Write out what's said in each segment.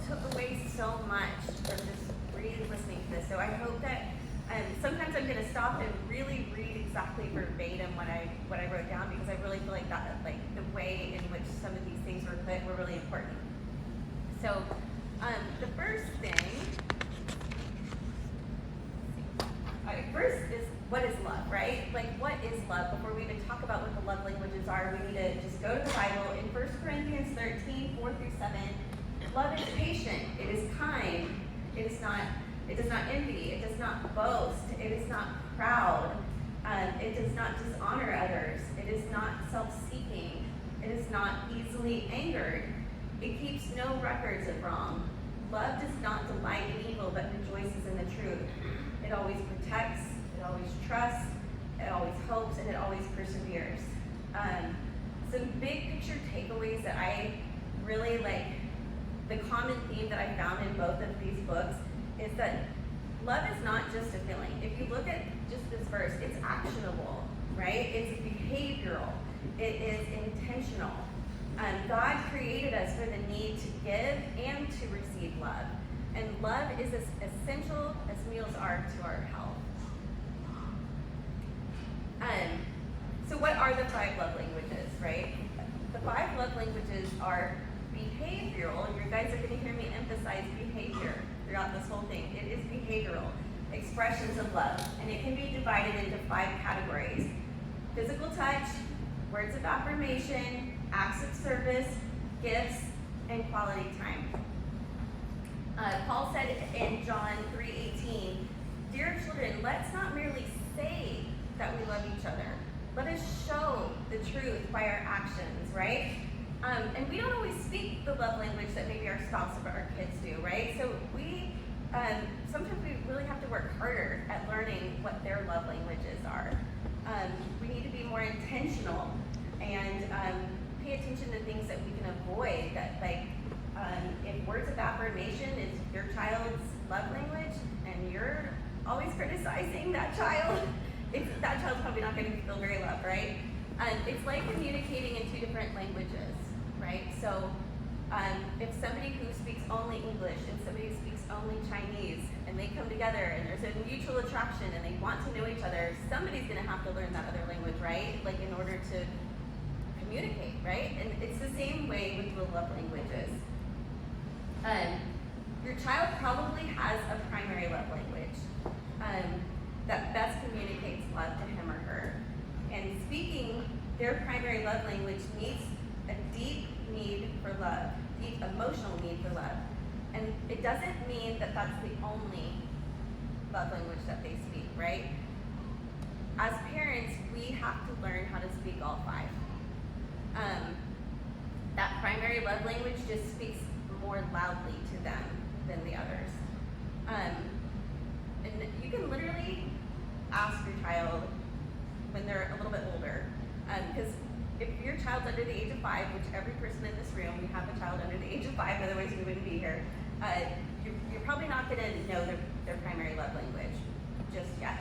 took away so much from just listening to this. So I hope that sometimes I'm going to stop and really read exactly verbatim what I wrote down, because I really feel like that, like the way in which some of these things were put were really important. So the first thing, first is, what is love, right? Like, what is love? Before we even talk about what the love languages are, we need to just go to the Bible. In 1 Corinthians 13, 4 through 7, love is patient, it is kind, it does not envy, it does not boast, it is not proud, it does not dishonor others, it is not self-seeking, it is not easily angered, it keeps no records of wrong. Love does not delight in evil, but rejoices in the truth. It always protects, it always trusts, it always hopes, and it always perseveres. Some big picture takeaways that I really like, the common theme that I found in both of these books is that love is not just a feeling. If you look at just this verse, it's actionable, right? It's behavioral. It is intentional. God created us for the need to give and to receive love. And love is as essential as meals are to our health. So what are the 5 love languages, right? The 5 love languages are behavioral. You guys are going to hear me emphasize behavior throughout this whole thing. It is behavioral expressions of love, and it can be divided into 5 categories: physical touch, words of affirmation, acts of service, gifts, and quality time. Paul said in John 3:18, "Dear children, let's not merely say that we love each other. Let us show the truth by our actions," right? And we don't always speak the love language that maybe our spouse or our kids do, right? So we sometimes we really have to work harder at learning what their love languages are. We need to be more intentional and pay attention to things that we can avoid. That, like, if words of affirmation is your child's love language, and you're always criticizing that child, that child's probably not going to feel very loved, right? It's like communicating in 2 different languages, right? So if somebody who speaks only English and somebody who speaks only Chinese, and they come together and there's a mutual attraction and they want to know each other, somebody's going to have to learn that other language, right? Like, in order to communicate, right? And it's the same way with the love languages. Your child probably has a primary love language that best communicates love to him or her. And speaking their primary love language meets a deep need for love, deep emotional need for love. And it doesn't mean that that's the only love language that they speak, right? As parents, we have to learn how to speak all 5. That primary love language just speaks more loudly to them than the others. And you can literally ask your child when they're a little bit older, because if your child's under the age of 5, which every person in this room, we have a child under the age of 5, otherwise we wouldn't be here, you're probably not going to know their primary love language just yet.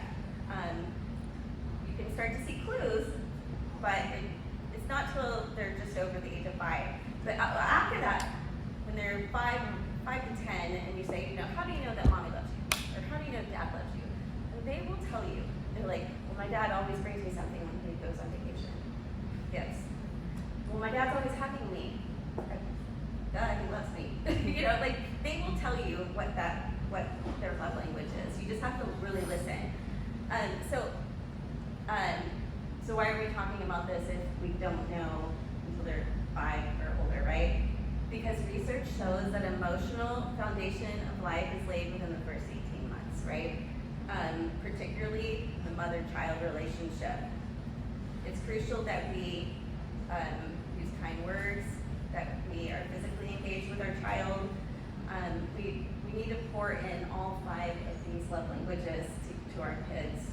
You can start to see clues, but it's not till they're just over the age of 5. But after that, when they're 5 to 10, and you say, how do you know that mommy loves you? Or how do you know dad loves you? And they will tell you. They're like, well, my dad always brings me something when he goes on vacation. Yes. Well, my dad's always hugging me. Duh, he loves me. Like, they will tell you what their love language is. You just have to really listen. So why are we talking about this if we don't know until they're 5 or older, right? Because research shows that emotional foundation of life is laid within the first 18 months, right? Particularly the mother-child relationship. It's crucial that we use kind words, that we are physically engaged with our child. We need to pour in all 5 of these love languages to our kids.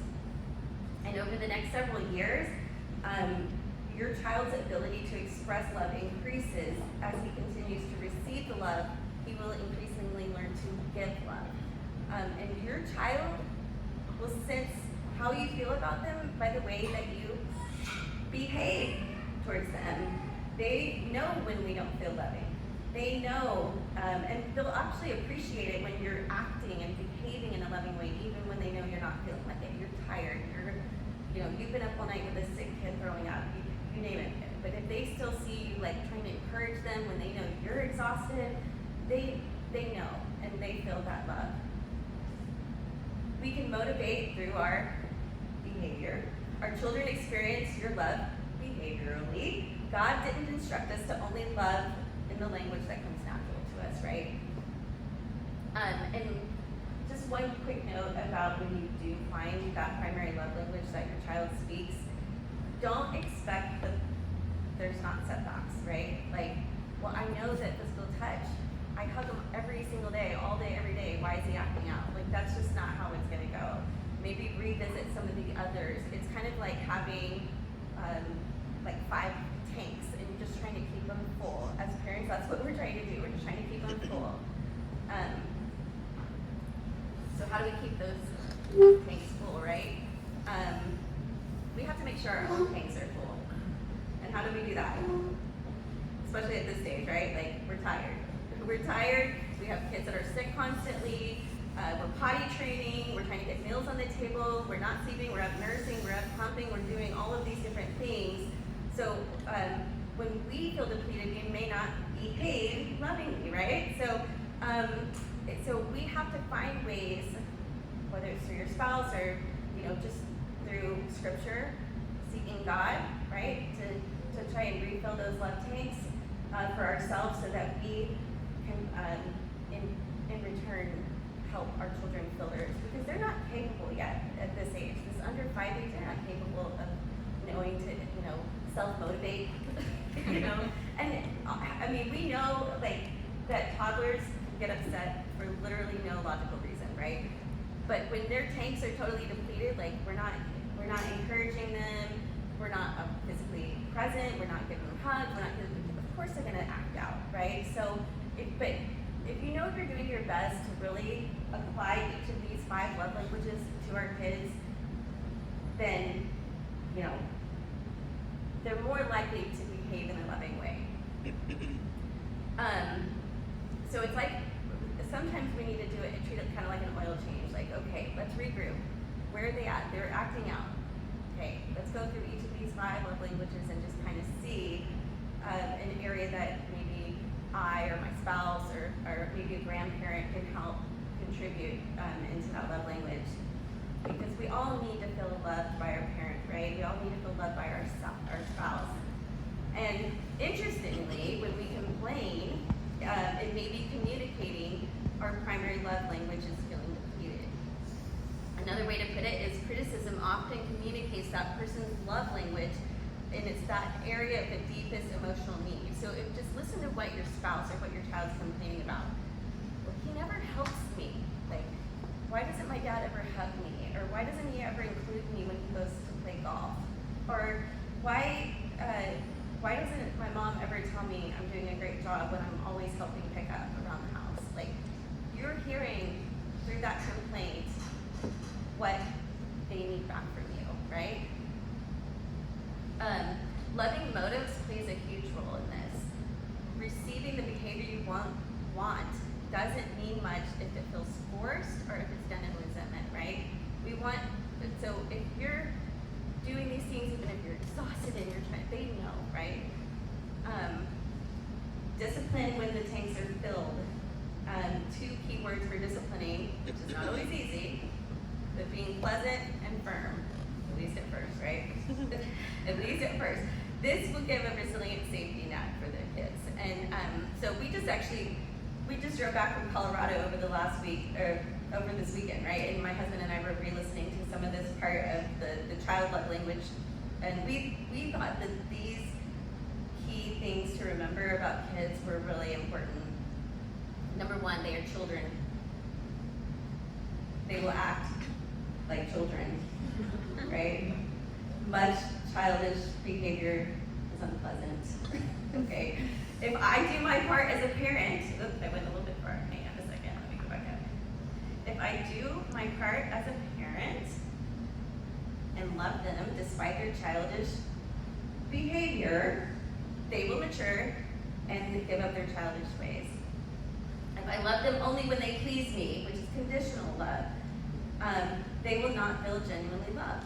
And over the next several years, your child's ability to express love increases as he continues to receive the love. He will increasingly learn to give love. And your child will sense how you feel about them by the way that you behave towards them. They know when we don't feel loving. they know, and they'll actually appreciate it when you're acting and behaving in a loving way, even when they know you're not feeling like it. You're tired. You've been up all night with a sick kid throwing up. You name it. But if they still see you like trying to encourage them when they know you're exhausted, they know and they feel that love. We can motivate through our behavior. Our children experience your love behaviorally. God didn't instruct us to only love in the language that comes natural to us, right? And just one quick note about when you do find that primary love language that your child speaks, don't expect that there's not setbacks, right? Like, well, I know that physical touch, I hug him every single day, all day, every day. Why is he acting out? Like, that's just not how it's gonna go. Maybe revisit some of the others. It's kind of like having like 5 tanks and you're just trying to keep them full. As parents, that's what we're trying to do. We're just trying to keep them full. So how do we keep those tanks full, right? We have to make sure our own tanks are full. And how do we do that? Especially at this stage, right? Like, we're tired. We're tired. We have kids that are sick constantly. We're potty training. We're trying to get meals on the table. We're not sleeping. We're up nursing. We're up pumping. We're doing all of these different things. So when we feel depleted, we may not behave lovingly, right? So we have to find ways, whether it's through your spouse or just through Scripture, seeking God, right, to try and refill those love tanks for ourselves, so that we can, in return, help our children fill theirs, because they're not capable yet at this age. This under 5 age, they're not capable of knowing to self-motivate, And I mean, we know that toddlers get upset for literally no logical reason, right? But when their tanks are totally depleted, we're not encouraging them, we're not physically present, we're not giving them hugs, of course they're gonna act out, right? So, if you know you're doing your best to really apply each of these 5 love languages to our kids, then, they're more likely to behave in a loving way. So it's like, sometimes we need to treat it kind of like an oil change. Like, okay, let's regroup. Where are they at? They're acting out. Okay, let's go through each of these 5 love languages and just kind of see an area that maybe I or my spouse or maybe a grandparent can help contribute into that love language. Because we all need to feel loved by our parent, right? We all need to feel loved by our spouse. And interestingly, when we complain, it may be communicating our primary love language is feeling depleted. Another way to put it is criticism often communicates that person's love language, and it's that area of the deepest emotional need. So just listen to what your spouse or what your child's complaining about. Well, he never helps me. Why doesn't my dad ever hug me? Or why doesn't he ever include me when he goes to play golf? Or why doesn't my mom ever tell me I'm doing a great job when I'm always helping pick up around the house? You're hearing through that complaint what they need back from you, right? Loving motives plays a huge role in this. Receiving the behavior you want doesn't mean much if it feels forced or if it's done in resentment, right? So if you're doing these things, even if you're exhausted and you're trying, they know, right? Discipline when the tanks are filled. 2 key words for disciplining, which is not always easy, but being pleasant and firm, at least at first, right? At least at first. This will give a resilient safety net for the kids. And so we just drove back from Colorado over this weekend, right? And my husband and I were re-listening to some of this part of the child love language, and we thought that these key things to remember about kids were really important. Number 1, they are children. They will act like children, right? Much childish behavior is unpleasant, okay? If I do my part as a parent, I went a little bit far, hang on a second, let me go back up. If I do my part as a parent and love them despite their childish behavior, they will mature and give up their childish ways. If I love them only when they please me, which is conditional love, they will not feel genuinely loved.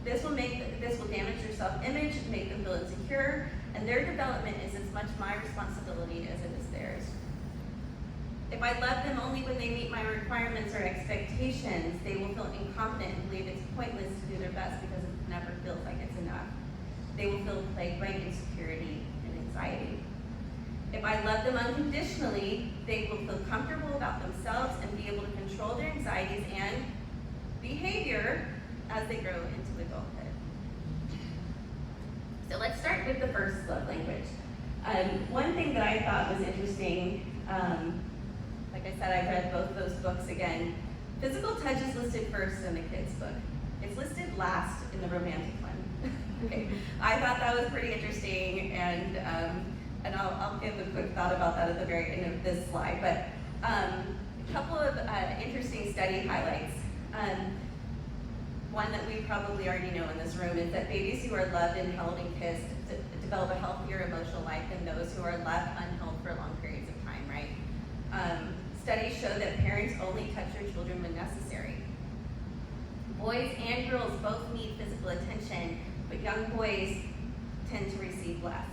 This will damage their self-image, make them feel insecure, and their development is as much my responsibility as it is theirs. If I love them only when they meet my requirements or expectations, they will feel incompetent and believe it's pointless to do their best because it never feels like it's enough. They will feel plagued by insecurity and anxiety. If I love them unconditionally, they will feel comfortable about themselves and be able to control their anxieties and behavior as they grow into adulthood. So let's start with the first love language. One thing that I thought was interesting, like I said, I read both those books again. Physical touch is listed first in the kids' book. It's listed last in the romantic one. Okay, I thought that was pretty interesting, and I'll give a quick thought about that at the very end of this slide. But a couple of interesting study highlights. One that we probably already know in this room is that babies who are loved and held and kissed develop a healthier emotional life than those who are left unheld for long periods of time, right? Studies show that parents only touch their children when necessary. Boys and girls both need physical attention, but young boys tend to receive less,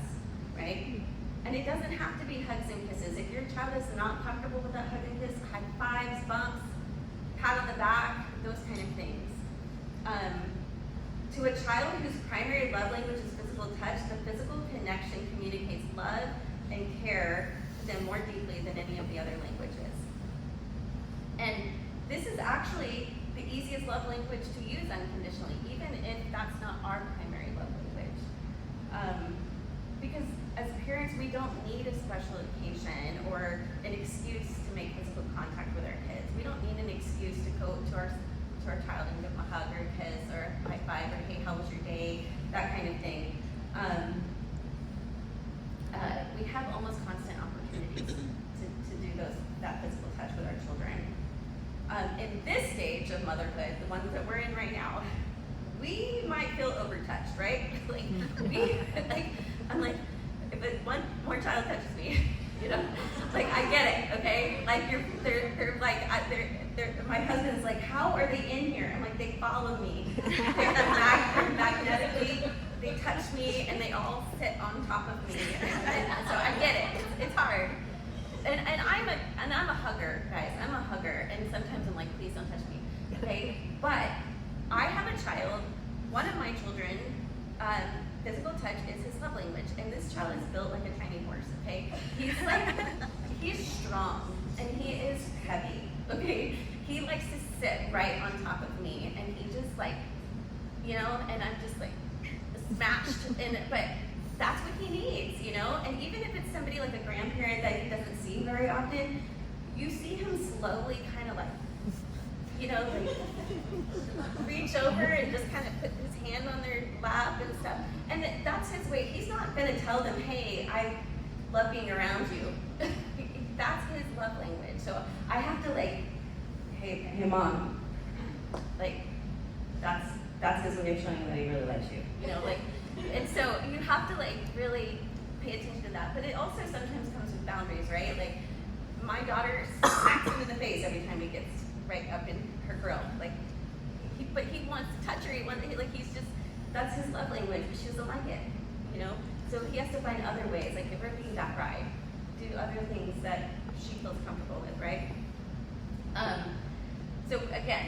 right? And it doesn't have to be hugs and kisses. If your child is not comfortable with that hug and kiss, high fives, bumps, pat on the back, those kind of things. To a child whose primary love language is physical touch, the physical connection communicates love and care to them more deeply than any of the other languages. And this is actually the easiest love language to use unconditionally, even if that's not our primary love language. Because as parents, we don't need a special occasion or an excuse to make physical contact with our kids. We don't need an excuse to go to our child and give them a hug or a kiss or a high five or hey, how was your day, that kind of thing. We have almost constant opportunities to do that physical touch with our children. In this stage of motherhood, the ones that we're in right now, we might feel overtouched, right? I'm like, if one more child touches me, I get it, okay? My husband's like, how are they in here? I'm like, they follow me. They're magnetically, they touch me, and they all sit on top of me. And so I get it. It's hard. And I'm a hugger, guys. I'm a hugger. And sometimes I'm like, please don't touch me. Okay? But I have a child, one of my children, physical touch is his love language. And this child is built like a tiny horse, okay? He's strong and he is heavy, okay? He likes to sit right on top of me and he just and I'm just like smashed but that's what he needs, and even if it's somebody like a grandparent that he doesn't see very often, you see him slowly kind of reach over and just kind of put his hand on their lap and stuff. And that's his way. He's not going to tell them, hey, I love being around you. That's his love language. So I have to hey mom, that's his way of showing that he really likes you. And so you have to really pay attention to that. But it also sometimes comes with boundaries, right? My daughter smacks him in the face every time he gets right up in her grill. But he wants to touch her. That's his love language, but she doesn't like it, So he has to find other ways, give her a piggyback ride, do other things that she feels comfortable with, right? So again,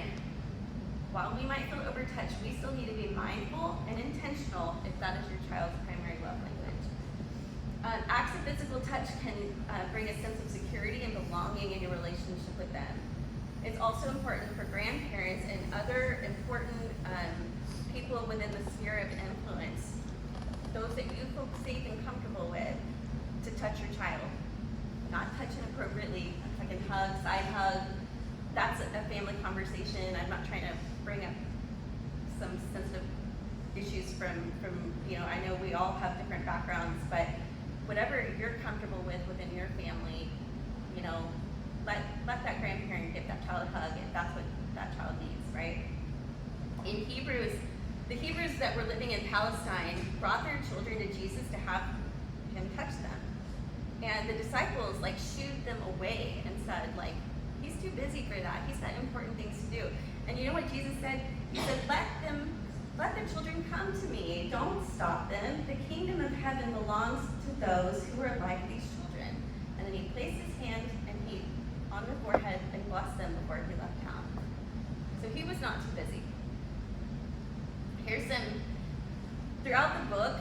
while we might feel overtouched, we still need to be mindful and intentional if that is your child's primary love language. Acts of physical touch can bring a sense of security and belonging in your relationship with them. It's also important for grandparents and other important people within the sphere of influence, those that you feel safe and comfortable with, to touch your child. Not touch inappropriately, like a hug, side hug. That's a family conversation. I'm not trying to bring up some sensitive issues from I know we all have different backgrounds, but whatever you're comfortable with within your family, let that grandparent give that child a hug if that's what that child needs, right? In Hebrews, the Hebrews that were living in Palestine brought their children to Jesus to have him touch them. And the disciples like shooed them away and said, like, he's too busy for that. He's got important things to do. And you know what Jesus said? He said, let the children come to me. Don't stop them. The kingdom of heaven belongs to those who are like these children. And then he placed his hand on their forehead and blessed them before he left town. So he was not too busy. Here's some, throughout the book,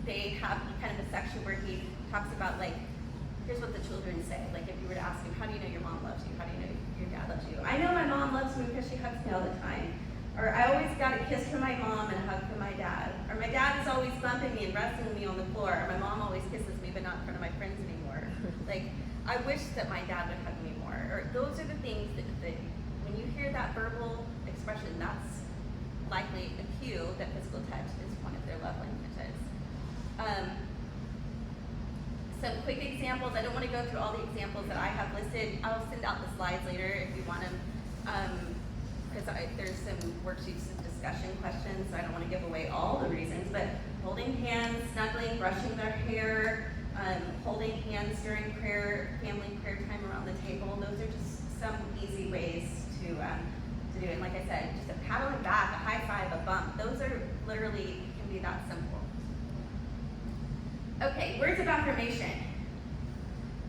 they have kind of a section where he talks about, like, here's what the children say. Like, if you were to ask him, how do you know your mom loves you? How do you know your dad loves you? I know my mom loves me because she hugs me all the time. Or I always got a kiss from my mom and a hug from my dad. Or my dad is always bumping me and wrestling me on the floor. Or my mom always kisses me, but not in front of my friends anymore. Like, I wish that my dad would hug me more. Or those are the things that when you hear that verbal expression, that's likely a cue that physical touch is one of their love languages. Some quick examples. I don't want to go through all the examples that I have listed. I'll send out the slides later if you want them, because there's some worksheets and discussion questions, so I don't want to give away all the reasons, but holding hands, snuggling, brushing their hair, holding hands during prayer, family prayer time around the table, those are just some easy ways to do it. Like I said, just a pat on the back, a high five, a bump, those are literally, can be that simple. Okay, words of affirmation.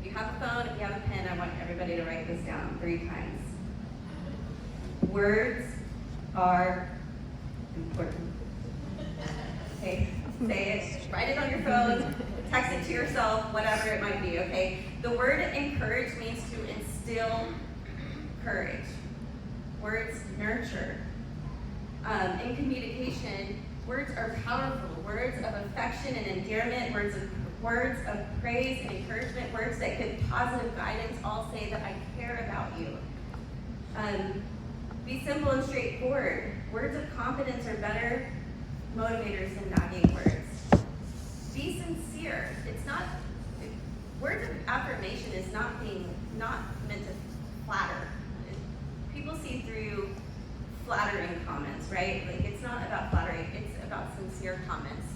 If you have a phone, if you have a pen, I want everybody to write this down 3 times. Words are important. Okay, say it, write it on your phone, text it to yourself, whatever it might be, okay? The word encourage means to instill courage. Words nurture. In communication, words are powerful. Words of affection and endearment, words of praise and encouragement, words that give positive guidance, all say that I care about you. Be simple and straightforward. Words of confidence are better motivators than nagging words. Be sincere. Words of affirmation is not meant to flatter. People see through flattering comments, right? Like, it's not about flattery, it's about sincere comments.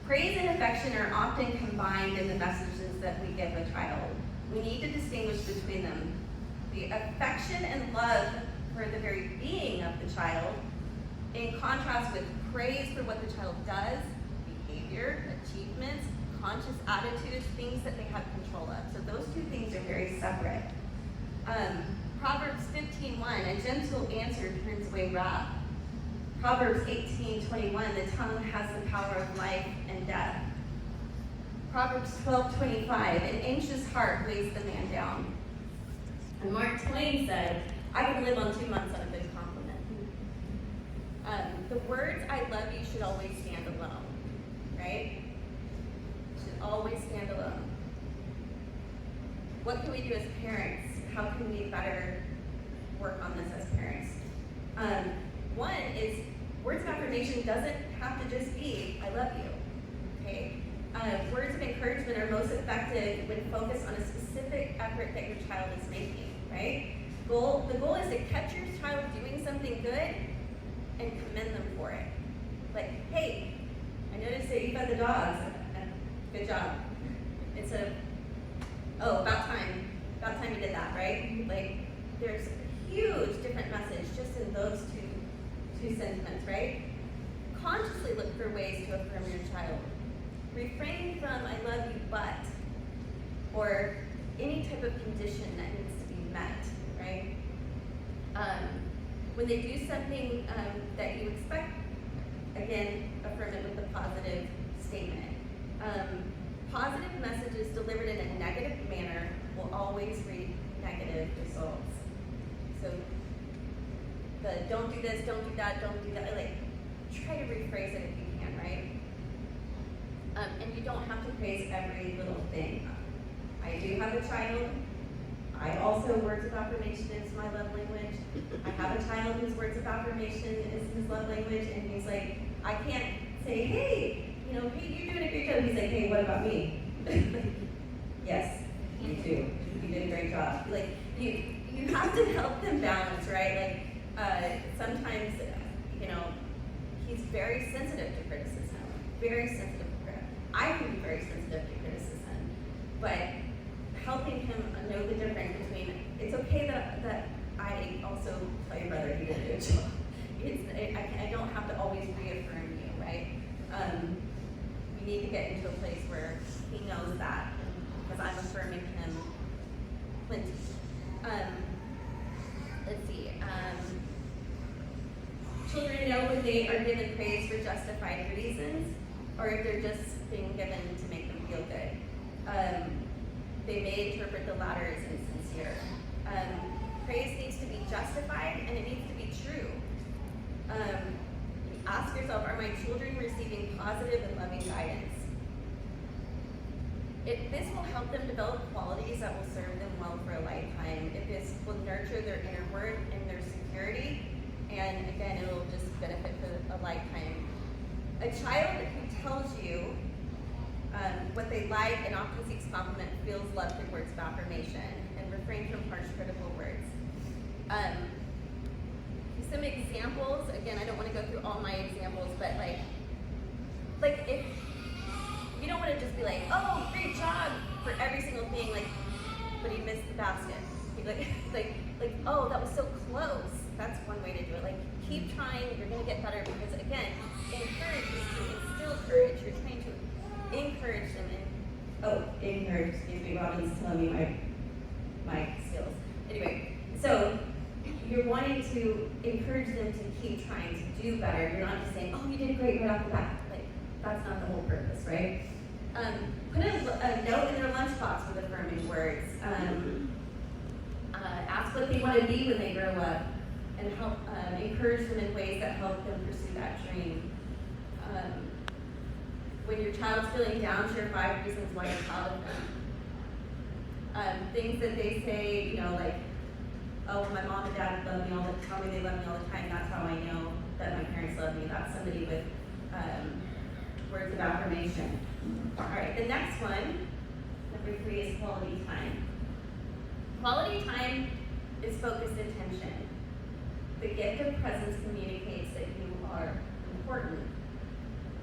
Praise and affection are often combined in the messages that we give a child. We need to distinguish between them. The affection and love for the very being of the child, in contrast with praise for what the child does, behavior, achievements, conscious attitudes, things that they have control of. So those two things are very separate. Proverbs 15:1, a gentle answer turns away wrath. Proverbs 18:21, the tongue has the power of life and death. Proverbs 12:25, an anxious heart weighs the man down. And Mark Twain said, I can live on 2 months on a good compliment. The words I love you should always stand alone, right? Should always stand alone. What can we do as parents? How can we better work on this as parents? One is, words of affirmation doesn't have to just be, I love you, okay? Words of encouragement are most effective when focused on a specific effort that your child is making, right? The goal is to catch your child doing something good and commend them for it. Like, hey, I noticed that you fed the dogs. Good job. Instead of, oh, about time you did that, right? Like, there's a huge different message just in those two sentiments, right? Consciously look for ways to affirm your child. Refrain from I love you but, or any type of condition that needs to be met, right? When they do something that you expect, again, affirm it with a positive statement. Positive messages delivered in a negative manner will always reap negative results. So the don't do this, don't do that, like, try to rephrase it if you can, right? And you don't have to praise every little thing. I do have a child. I also, words of affirmation is my love language. I have a child whose words of affirmation is his love language, and he's like, I can't say, hey, you're doing a great job. He's like, hey, what about me? Yes, you too. You did a great job. Like, you have to help them balance, right? Like, sometimes, he's very sensitive to criticism. very sensitive to criticism. I can be very sensitive to criticism, but helping him know the difference between, it's okay that I also tell your brother he didn't do a job. I don't have to always reaffirm you, right? We need to get into a place where he knows that, because I'm affirming him plenty. Let's see. Children know when they are given praise for justified reasons, or if they're just being given to make them feel good. They may interpret the latter as insincere. Praise needs to be justified, and it needs to be true. Ask yourself, are my children receiving positive and loving guidance? This will help them develop qualities that will serve them well for a lifetime. This will nurture their inner worth and their security, and again, it will just benefit for a lifetime. A child who tells you what they like and often seeks compliment feels love through words of affirmation, and refrain from harsh critical words. Some examples, again, I don't want to go through all my examples, but like if you don't want to just be like, oh, great job for every single thing, like, but he missed the basket. Like, oh, that was so close. That's one way to do it. Like, keep trying, you're going to get better, because again, encourage is to instill courage. You're trying to encourage them encourage, excuse me, Robin's telling me my skills. Anyway, so you're wanting to encourage them to keep trying to do better. You're not just saying, oh, you did great right off the bat. Like, that's not the whole purpose, right? Put a note in their lunchbox with affirming words. Ask what they want to be when they grow up, and help encourage them in ways that help them pursue that dream. When your child's feeling down, share 5 reasons why you're proud of them. Things that they say, like, oh, my mom and dad love me tell me they love me all the time. That's how I know that my parents love me. That's somebody with words of affirmation. All right, the next one, number 3, is quality time. Quality time is focused attention. The gift of presence communicates that you are important.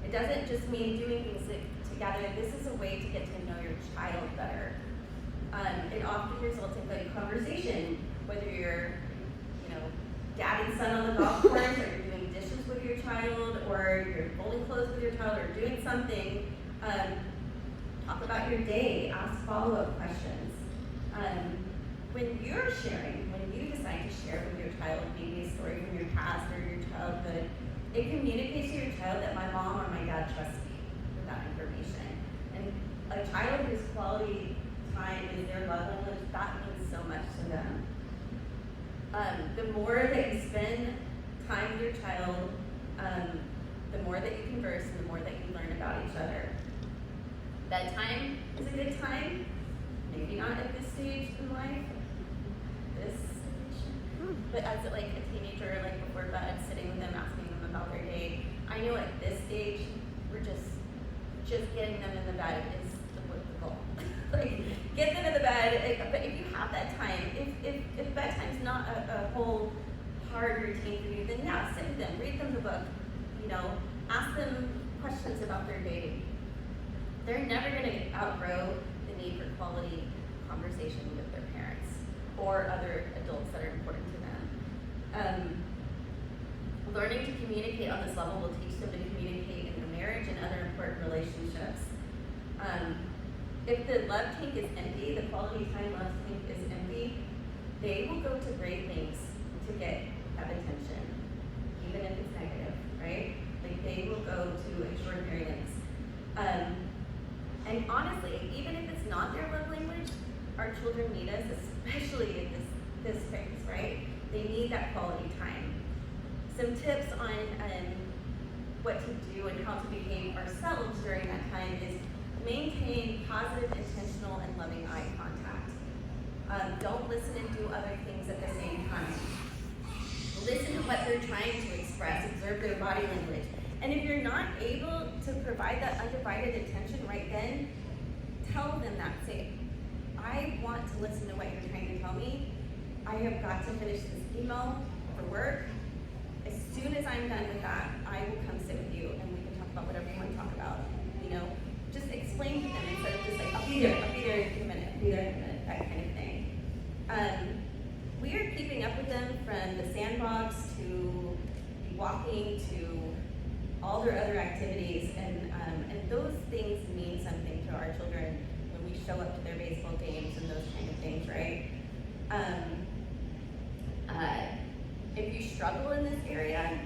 It doesn't just mean doing things together. This is a way to get to know your child better. It often results in good conversation, whether you're, dad and son on the golf course, or you're doing dishes with your child, or you're folding clothes with your child, or doing something. Talk about your day, ask follow-up questions. When you're sharing, when you decide to share with your child maybe a story from your past or your childhood, it communicates to your child that my mom or my dad trusts me with that information. And a child whose quality time is their love language, that means so much to them. The more that you spend time with your child, the more that you converse and the more that you learn about each other. Bedtime is a good time, maybe not at this stage in life, but as a teenager, before bed, sitting with them, asking them about their day. I know at this stage, we're just getting them in the bed is the goal. Get them in the bed, but if you have that time, if bedtime's not a whole hard routine for you, then yeah, sit with them, read them the book, ask them questions about their day. They're never going to outgrow the need for quality conversation with their parents or other adults that are important to them. Learning to communicate on this level will teach them to communicate in their marriage and other important relationships. If the love tank is empty, the quality time love tank is empty, they will go to great lengths to have attention, even if it's negative, right? They will go to extraordinary lengths. And honestly, even if it's not their love language, our children need us, especially in this phase, right? They need that quality time. Some tips on what to do and how to behave ourselves during that time is maintain positive, intentional, and loving eye contact. Don't listen and do other things at the same time. Listen to what they're trying to express, observe their body language. And if you're not able to provide that undivided attention right then, tell them that. Say, I want to listen to what you're trying to tell me. I have got to finish this email for work. As soon as I'm done with that, I will come sit with you and we can talk about whatever you want to talk about. I'll be there in a minute, that kind of thing. We are keeping up with them from the sandbox to walking to all their other activities, and those things mean something to our children when we show up to their baseball games and those kind of things, right? If you struggle in this area,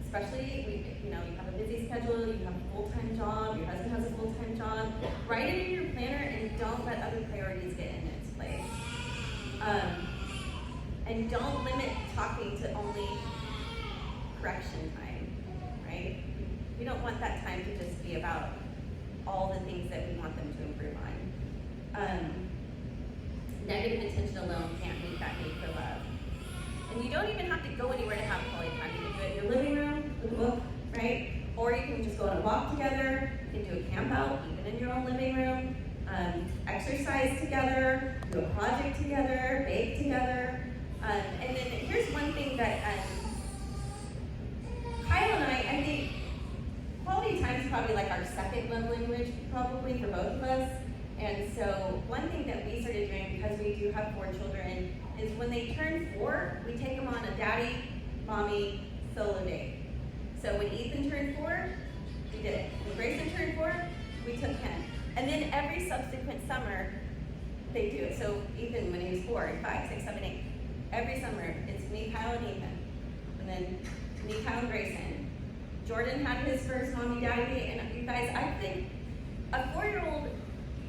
especially you have a busy schedule, you have a full-time job, your husband has a full-time job, write it in your planner and don't let other priorities get in its place. And don't limit talking to only correction time, right? We don't want that time to just be about all the things that we want them to improve on. Negative attention alone can't meet that need for love. And you don't even have to go anywhere to have quality time. You can do it in your living room with a book, right? Or you can just go on a walk together. You can do a camp out, even in your own living room. Exercise together, do a project together, bake together. And then here's one thing that Kyle and I think quality time is probably like our second love language, probably for both of us. And so one thing that we started doing, because we do have 4 children, is when they turn 4, we take them on a daddy, mommy, solo date. So when Ethan turned 4, we did it. When Grayson turned 4, we took him. And then every subsequent summer, they do it. So Ethan, when he was 4, 5, 6, 7, 8, every summer, it's me, Kyle, and Ethan. And then me, Kyle, and Grayson. Jordan had his first mommy daddy, and you guys, I think a 4-year-old,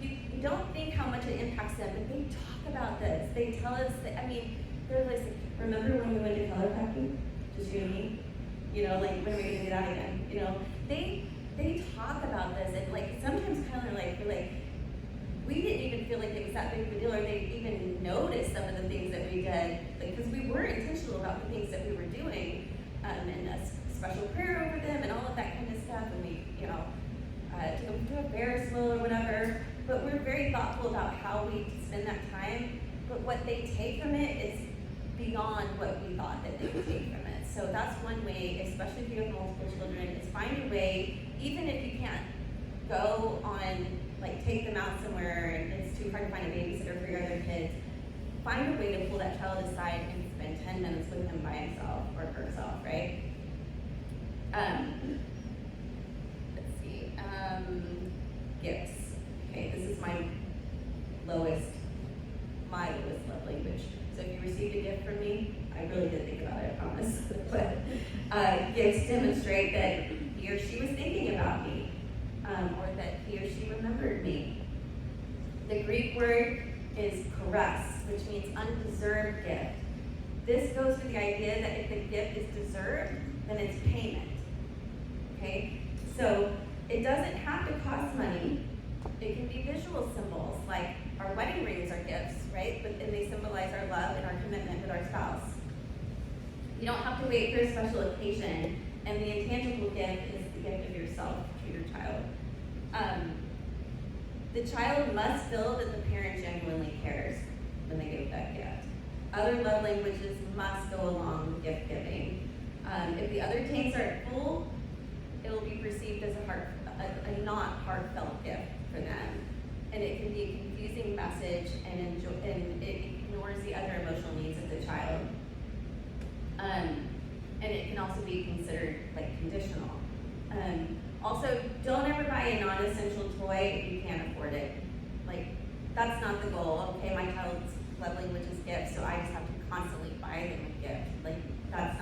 you don't think how much it impacts them, but they talk about this. They tell us that, they're like, remember when we went to color packing? Just you and me? When are we gonna do that again? They talk about this, and sometimes kind of we're like, we didn't even feel like it was that big of a deal, or they even noticed some of the things that we did, because we were intentional about the things that we were doing, and a special prayer over them, and all of that kind of stuff, and we, took them to a Ferris wheel or whatever. But we're very thoughtful about how we spend that time. But what they take from it is beyond what we thought that they would take from it. So that's one way, especially if you have multiple children, is find a way, even if you can't go on, take them out somewhere and it's too hard to find a babysitter for your other kids, find a way to pull that child aside and spend 10 minutes with him by himself or herself, right? Let's see, gifts. Okay, this is my lowest love language. So if you received a gift from me, I really did think about it, I promise. But gifts demonstrate that he or she was thinking about me, or that he or she remembered me. The Greek word is charis, which means undeserved gift. This goes with the idea that if the gift is deserved, then it's payment. Okay? So it doesn't have to cost money. It can be visual symbols, like our wedding rings are gifts, right? But then they symbolize our love and our commitment with our spouse. You don't have to wait for a special occasion, and the intangible gift is the gift of yourself to your child. The child must feel that the parent genuinely cares when they give that gift. Other love languages must go along with gift giving. If the other tanks aren't full, it will be perceived as a not heartfelt gift for them. And it can be a confusing message, and it ignores the other emotional needs of the child. And it can also be considered conditional. Also, don't ever buy a non-essential toy if you can't afford it. That's not the goal. Okay, my child's love language is gifts, so I just have to constantly buy them a gift. That's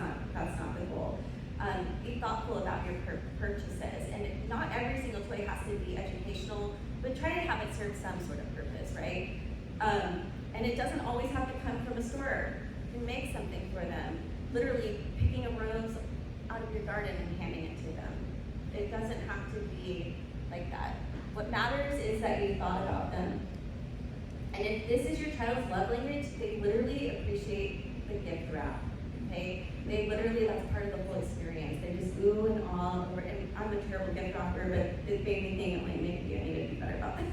not the goal. Be thoughtful about your purchases, and not every single toy has to be educational, but try to have it serve some sort of purpose, right? And it doesn't always have to come from a store. You can make something for them. Literally picking a rose out of your garden and handing it to them. It doesn't have to be like that. What matters is that you thought about them. And if this is your child's love language, they literally appreciate the gift wrap. Okay? They literally, that's part of the whole experience. They just ooh and ah over, and I'm a terrible gift wrapper, but it made me think, maybe I need to be better about this.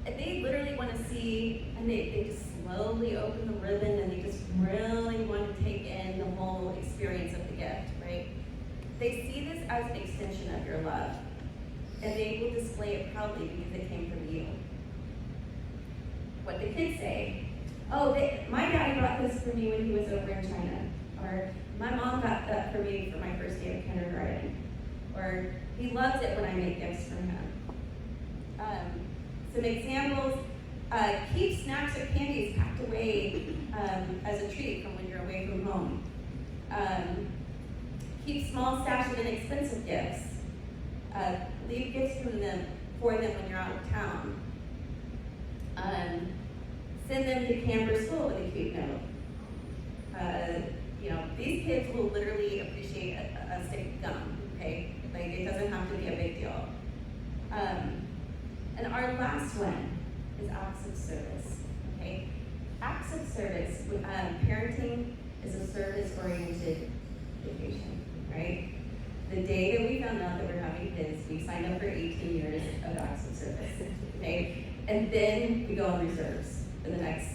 They literally want to see, and they just slowly open the ribbon, and they just really want to take in the whole experience of the gift, right? They see this as an extension of your love, and they will display it proudly because it came from you. what the kids say. Oh, my daddy brought this for me when he was over in China. Or my mom got that for me for my first day of kindergarten. Or he loves it when I make gifts for him. Some examples, keep snacks or candies packed away as a treat from when you're away from home. Keep small stash of inexpensive gifts. Leave gifts for them when you're out of town. Send them to camp or school with a cute note. These kids will literally appreciate a stick of gum, okay? Like, it doesn't have to be a big deal. And our last one is acts of service, okay? Acts of service, parenting is a service-oriented education, right? The day that we found out that we're having kids, we signed up for 18 years of acts of service, okay? And then we go on reserves for the next,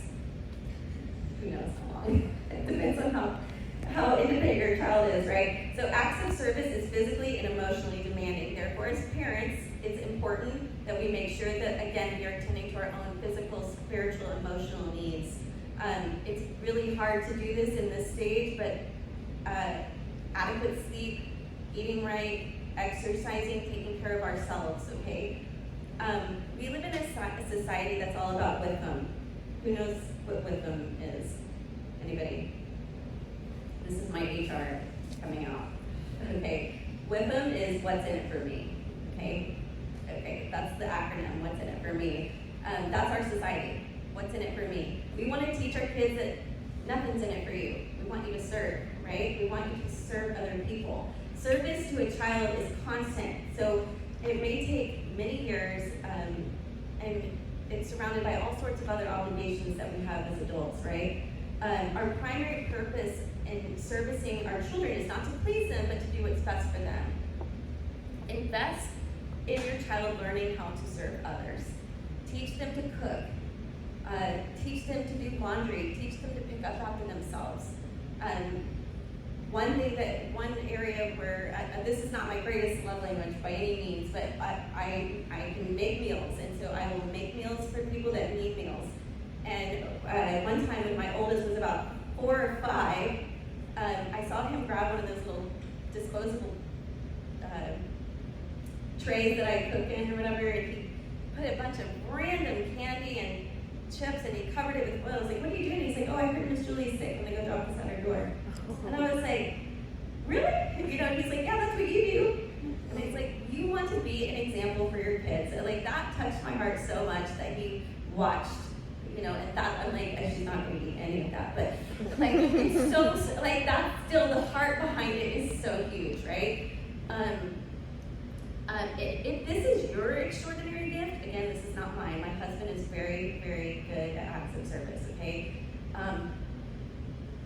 who knows how long. It depends on how independent your child is, right? So acts of service is physically and emotionally demanding. Therefore, as parents, it's important that we make sure that, again, we are attending to our own physical, spiritual, emotional needs. It's really hard to do this in this stage, but adequate sleep, eating right, exercising, taking care of ourselves, okay? We live in a society that's all about with them. Who knows what with them is? Anybody? This is my HR coming out. Okay, with them is what's in it for me. Okay, that's the acronym. What's in it for me? That's our society. What's in it for me? We want to teach our kids that nothing's in it for you. We want you to serve, right? We want you to serve other people. Service to a child is constant, so it may take many years, and it's surrounded by all sorts of other obligations that we have as adults, right? Our primary purpose in servicing our children is not to please them, but to do what's best for them. Invest in your child learning how to serve others. Teach them to cook. Teach them to do laundry. Teach them to pick up after themselves. One area where, this is not my greatest love language by any means, but I can make meals, and so I will make meals for people that need meals. And one time when my oldest was about 4 or 5, I saw him grab one of those little disposable trays that I cook in or whatever, and he put a bunch of random candy and chips and he covered it with oil. I was like, what are you doing? He's like, oh, I heard Miss Julie's sick. I'm gonna go drop this at her door. And I was like, really? He's like, yeah, that's what you do. And he's like, you want to be an example for your kids. And like, that touched my heart so much that he watched, and thought, I'm like, she's not gonna eat any of that. But like, it's so, like, that's still, the heart behind it is so huge, right? If this is your extraordinary gift, again, this is not mine. My husband is very, very good at acts of service, okay?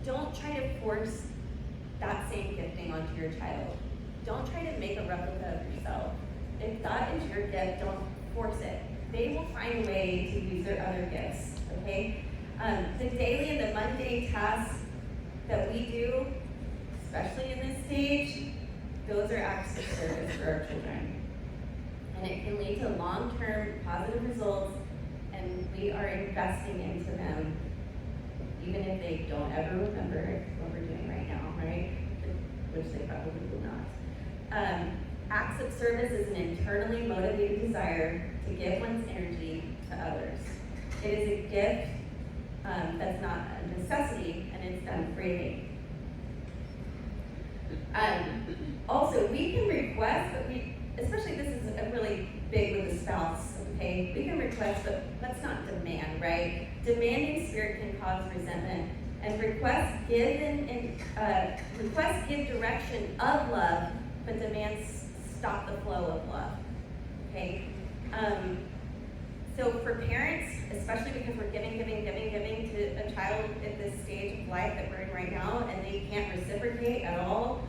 Don't try to force that same gifting onto your child. Don't try to make a replica of yourself. If that is your gift, don't force it. They will find a way to use their other gifts, okay? The daily and the mundane tasks that we do, especially in this stage, those are acts of service for our children. And it can lead to long-term positive results, and we are investing into them, even if they don't ever remember what we're doing right now, right? Which they probably will not. Acts of service is an internally motivated desire to give one's energy to others. It is a gift that's not a necessity, and it's done freely. Also, we can request, but especially this is a really big with the spouse, okay? We can request, but let's not demand, right? Demanding spirit can cause resentment, and requests give direction of love, but demands stop the flow of love, okay? So for parents, especially because we're giving to a child at this stage of life that we're in right now, and they can't reciprocate at all,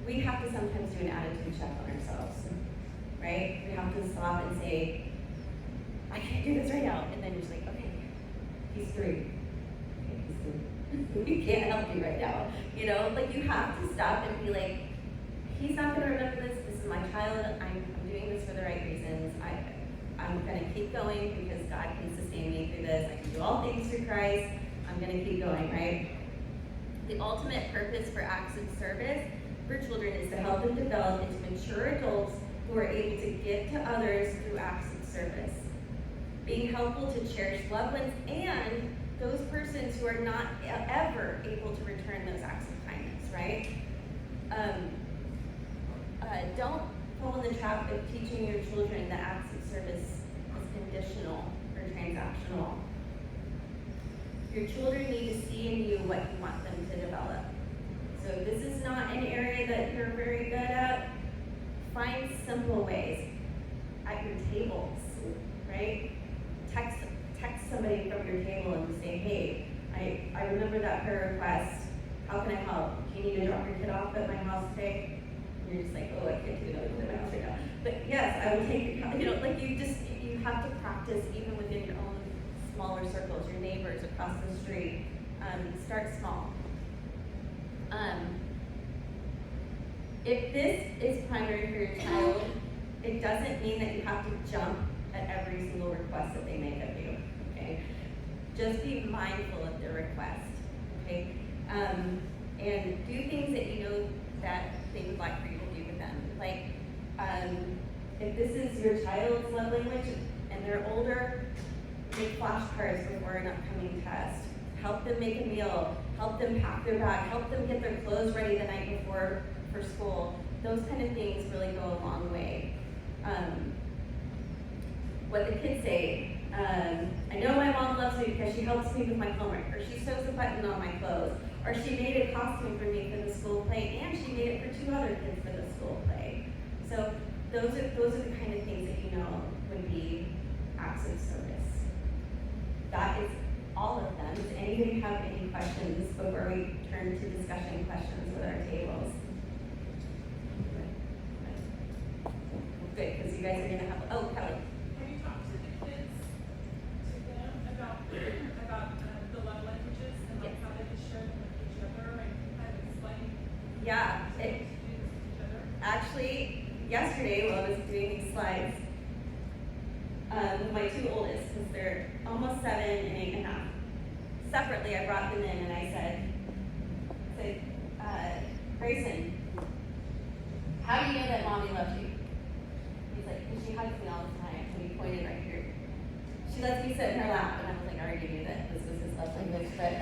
we have to sometimes do an attitude check on ourselves, right? We have to stop and say, I can't do this right now. And then you're just like, okay, he's 3. Okay, he's 3. He can't help you right now. Like, you have to stop and be like, he's not going to remember this. This is my child. I'm doing this for the right reasons. I'm going to keep going because God can sustain me through this. I can do all things through Christ. I'm going to keep going, right? The ultimate purpose for acts of service for children is to help them develop into mature adults who are able to give to others through acts of service. Being helpful to cherish loved ones and those persons who are not ever able to return those acts of kindness, right? Don't fall in the trap of teaching your children that acts of service is conditional or transactional. Your children need to see in you what you want them to develop. So if this is not an area that you're very good at, find simple ways at your tables, right? Text somebody from your table and say, hey, I remember that prayer request. How can I help? Do you need to drop your kid off at my house today? And you're just like, oh, I can't do that at my house right now. But yes, I will take your, you have to practice even within your own smaller circles, your neighbors across the street. Start small. If this is primary for your child, it doesn't mean that you have to jump at every single request that they make of you, okay? Just be mindful of their request, okay? And do things that you know that they would like for you to do with them. Like, if this is your child's love language and they're older, make flashcards before an upcoming test. Help them make a meal. Help them pack their bag. Help them get their clothes ready the night before for school. Those kind of things really go a long way. What the kids say, I know my mom loves me because she helps me with my homework, or she sews a button on my clothes, or she made a costume for me for the school play, and she made it for 2 other kids for the school play. So those are the kind of things that you know would be acts of service. That is all of them. Does anybody have any questions before we turn to discussion questions with our tables? Good, because you guys are going to have, oh, Kelly. Have you talked to the kids, to them, about the love languages and like how they can share them with each other and kind of explain Yeah, what to do with each other? actually, yesterday while I was doing these slides, with my 2 oldest, because they're almost 7 and 8.5. Separately, I brought them in and I said, Grayson, how do you know that mommy loves you? He's like, because she hugs me all the time. And he pointed right here. She lets me sit in her lap, and I was like, I already knew that this was his love language, but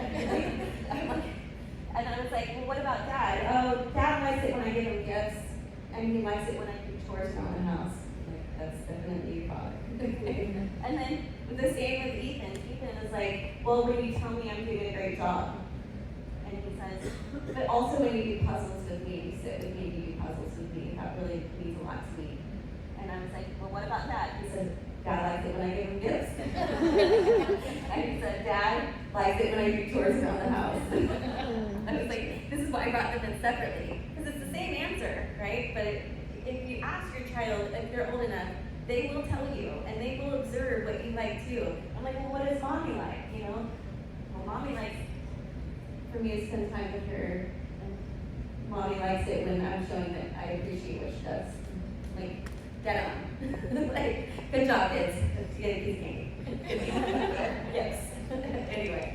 I'm like, and I was like, well, what about Dad? Oh, Dad likes it when I give him gifts, and he likes it when I do chores around the house. Like, that's definitely you, Father. And then the same with Ethan. Ethan is like, well, when you tell me I'm doing a great job. And he says, but also when you do puzzles with me, you sit with me, you do puzzles with me, that really means a lot to me. And I was like, well, what about that? He said, Dad likes it when I give him gifts. And he said, Dad likes it when I do chores around the house. I was like, this is why I brought them in separately. Because it's the same answer, right? But if you ask your child, if they're old enough, they will tell you, and they will observe what you like too. I'm like, well, what does mommy like, you know? Well, mommy likes for me to spend time with her. And mommy likes it when I'm showing that I appreciate what she does. Like, get on. Like, good job, kids. Let's get a piece of candy. Yes. Anyway.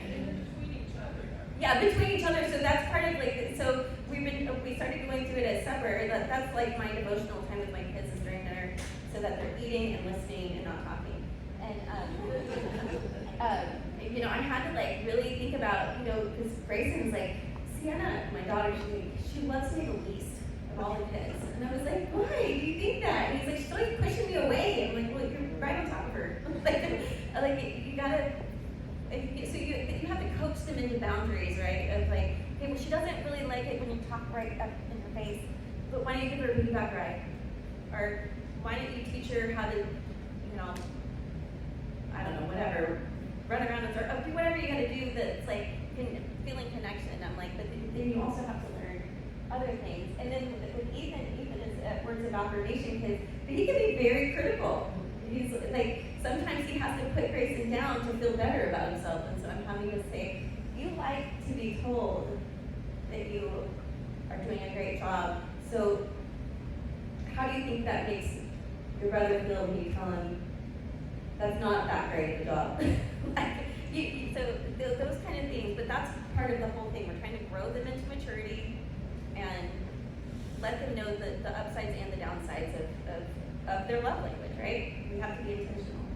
Between each other. Yeah, between each other. So that's part of like, so we started going through it at supper. That's like my devotional time with my kids is during dinner, so that they're eating and listening and not talking. And I had to like really think about, because Grayson's like, Sienna, my daughter, she loves me the least of all the kids. And I was like, why do you think that? And he's like, she's always pushing me away. I'm like, well, you're right on top of her. like you gotta, so you have to coach them into boundaries, right? Of like, okay, well, she doesn't really like it when you talk right up in her face, but why don't you give her a piggyback ride? Or why don't you teach her how to, I don't know, whatever, run around and do whatever you gotta do that's like feeling connection. And I'm like, but then you also have to learn other things. And then with Ethan is words of affirmation kids, but he can be very critical. He's like, sometimes he has to put Grayson down to feel better about himself. And so I'm having to say, you like to be told that you are doing a great job. So how do you think that makes your brother feel when you tell him that's not that great of a job. Those kind of things, but that's part of the whole thing. We're trying to grow them into maturity and let them know the upsides and the downsides of their love language, right? We have to be intentional.